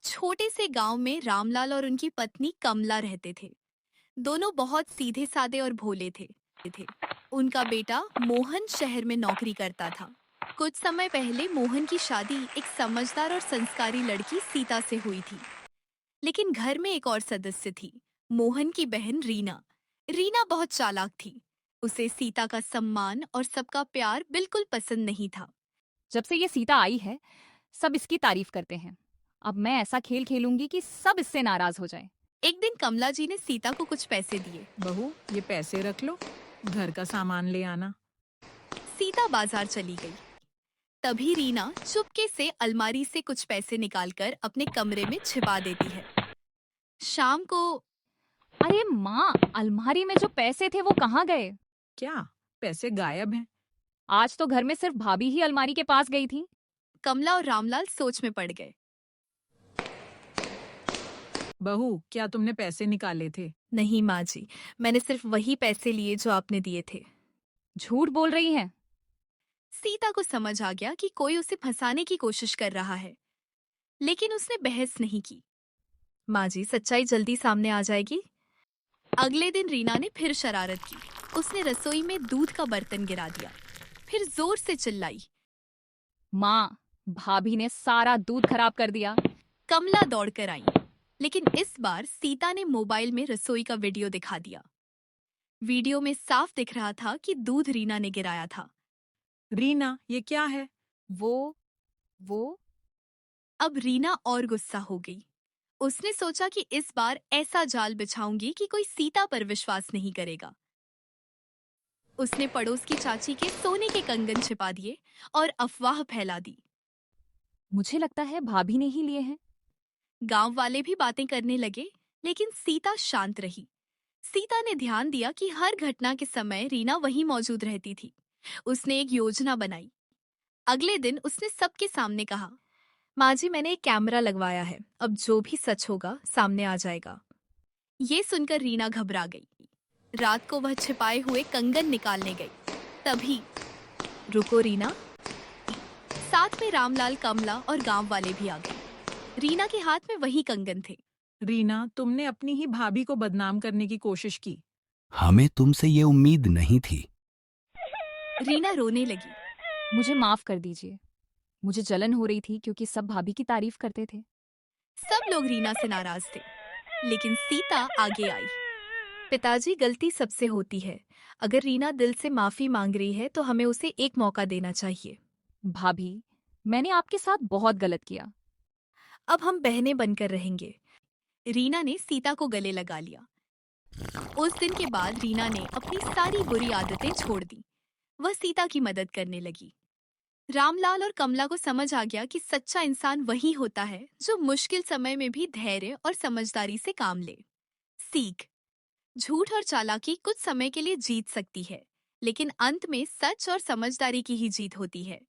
छोटे से गांव में रामलाल और उनकी पत्नी कमला रहते थे। दोनों बहुत सीधे सादे और भोले थे। उनका बेटा मोहन शहर में नौकरी करता था। कुछ समय पहले मोहन की शादी एक समझदार और संस्कारी लड़की सीता से हुई थी। लेकिन घर में एक और सदस्य थी, मोहन की बहन रीना। रीना बहुत चालाक थी। उसे सीता का सम्मान और सबका प्यार बिल्कुल पसंद नहीं था। जब से ये सीता आई है, सब इसकी तारीफ करते हैं। अब मैं ऐसा खेल खेलूंगी कि सब इससे नाराज हो जाएं। एक दिन कमला जी ने सीता को कुछ पैसे दिए। बहू, ये पैसे रख लो, घर का सामान ले आना। सीता बाजार चली गई। तभी रीना चुपके से अलमारी से कुछ पैसे निकालकर अपने कमरे में छिपा देती है। शाम को अरे माँ, अलमारी में जो पैसे थे वो कहाँ गए? क्या पैसे गायब हैं? आज तो घर में सिर्फ भाभी ही अलमारी के पास गई थी। कमला और रामलाल सोच में पड़ गए। बहू, क्या तुमने पैसे निकाले थे? नहीं माँ जी, मैंने सिर्फ वही पैसे लिए जो आपने दिए थे। झूठ बोल रही हैं। सीता को समझ आ गया कि कोई उसे फंसाने की कोशिश कर रहा है, लेकिन उसने बहस नहीं की। माँ जी, सच्चाई जल्दी सामने आ जाएगी। अगले दिन रीना ने फिर शरारत की। उसने रसोई में दूध का बर्तन गिरा दिया, फिर जोर से चिल्लाई। माँ, भाभी ने सारा दूध खराब कर दिया। कमला दौड़कर आई, लेकिन इस बार सीता ने मोबाइल में रसोई का वीडियो दिखा दिया। वीडियो में साफ दिख रहा था कि दूध रीना ने गिराया था। रीना, ये क्या है? वो अब रीना और गुस्सा हो गई। उसने सोचा कि इस बार ऐसा जाल बिछाऊंगी कि कोई सीता पर विश्वास नहीं करेगा। उसने पड़ोस की चाची के सोने के कंगन छिपा दिए और अफवाह फैला दी। मुझे लगता है भाभी ने ही लिए हैं। गांव वाले भी बातें करने लगे, लेकिन सीता शांत रही। सीता ने ध्यान दिया कि हर घटना के समय रीना वहीं मौजूद रहती थी। उसने एक योजना बनाई। अगले दिन उसने सबके सामने कहा, माँ जी, मैंने एक कैमरा लगवाया है, अब जो भी सच होगा सामने आ जाएगा। ये सुनकर रीना घबरा गई। रात को वह छिपाए हुए कंगन निकालने गई। तभी, रुको रीना। साथ में रामलाल, कमला और गांव वाले भी आ गए। रीना के हाथ में वही कंगन थे। रीना, तुमने अपनी ही भाभी को बदनाम करने की कोशिश की। हमें तुमसे ये उम्मीद नहीं थी। रीना रोने लगी। मुझे माफ कर दीजिए। मुझे जलन हो रही थी क्योंकि सब भाभी की तारीफ करते थे। सब लोग रीना से नाराज थे, लेकिन सीता आगे आई। पिताजी, गलती सबसे होती है। अगर रीना दिल से माफी मांग रही है तो हमें उसे एक मौका देना चाहिए। भाभी, मैंने आपके साथ बहुत गलत किया। अब हम बहनें बनकर रहेंगे। रीना ने सीता को गले लगा लिया। उस दिन के बाद रीना ने अपनी सारी बुरी आदतें छोड़ दी। वह सीता की मदद करने लगी। रामलाल और कमला को समझ आ गया कि सच्चा इंसान वही होता है जो मुश्किल समय में भी धैर्य और समझदारी से काम ले। सीख: झूठ और चालाकी कुछ समय के लिए जीत सकती है, लेकिन अंत में सच और समझदारी की ही जीत होती है।